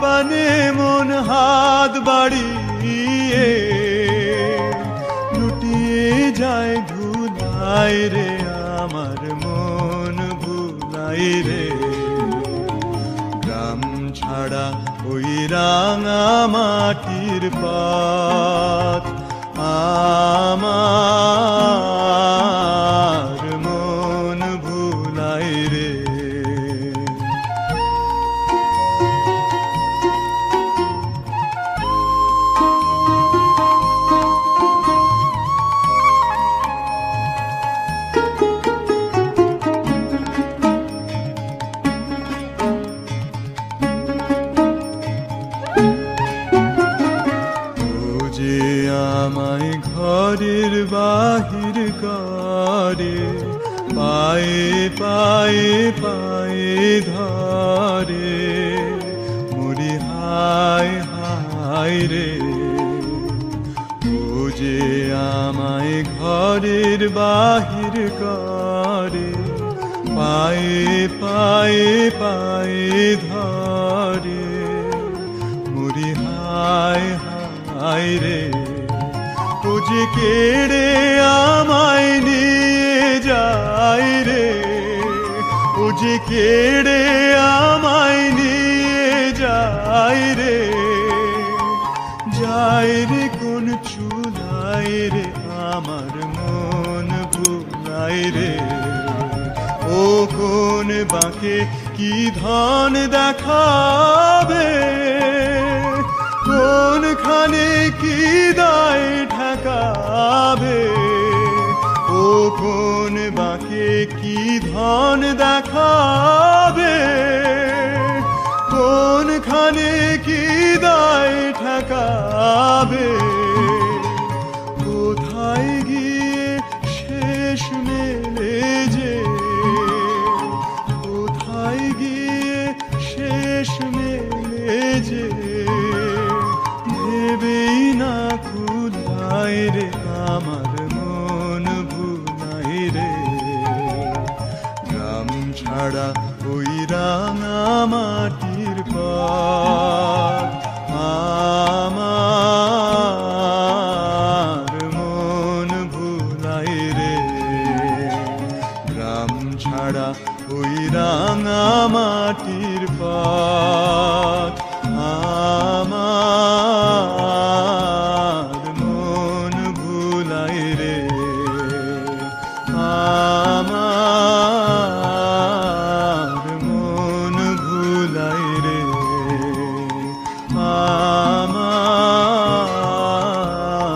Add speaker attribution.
Speaker 1: পানে মন হাত বাড়িয়ে লুটিয়ে যায় ধুলায় রে আমার মন ভুলাই রে গ্রাম ছাড়া ওই রাঙা মাটির পথ আমার মন ভুলাই রে আমায় ঘরের বাহির করে পায়ে পায়ে পায়ে ধরে মরি হায় হায় রে ও যে আমায় ঘরের বাহির করে পায়ে পায়ে পায়ে ধরে মরি হায় হায় রে ও যে কেড়ে আমায় নিয়ে যায় রে ও যে কেড়ে আমায় নিয়ে যায় রে যায় রে কোন চুলায় রে আমার মন ভুলায় রে ও কোন বাঁকে কি ধন দেখাবে কোনখানে কি দায় ঠেকাবে ও কোন বাঁকে কি ধন দেখাবে কোনখানে কি দায় ঠেকাবে কোথায় গিয়ে শেষ মেলে যে কোথায় গিয়ে শেষ মেলে যে ভেবেই না খুলায় রে আমার মন ভুলাই রে গ্রাম ছাড়া ওই রাঙা মাটির পথ আমার মন ভুলাই রে গ্রাম ছাড়া ওই রাঙা মাটির পথ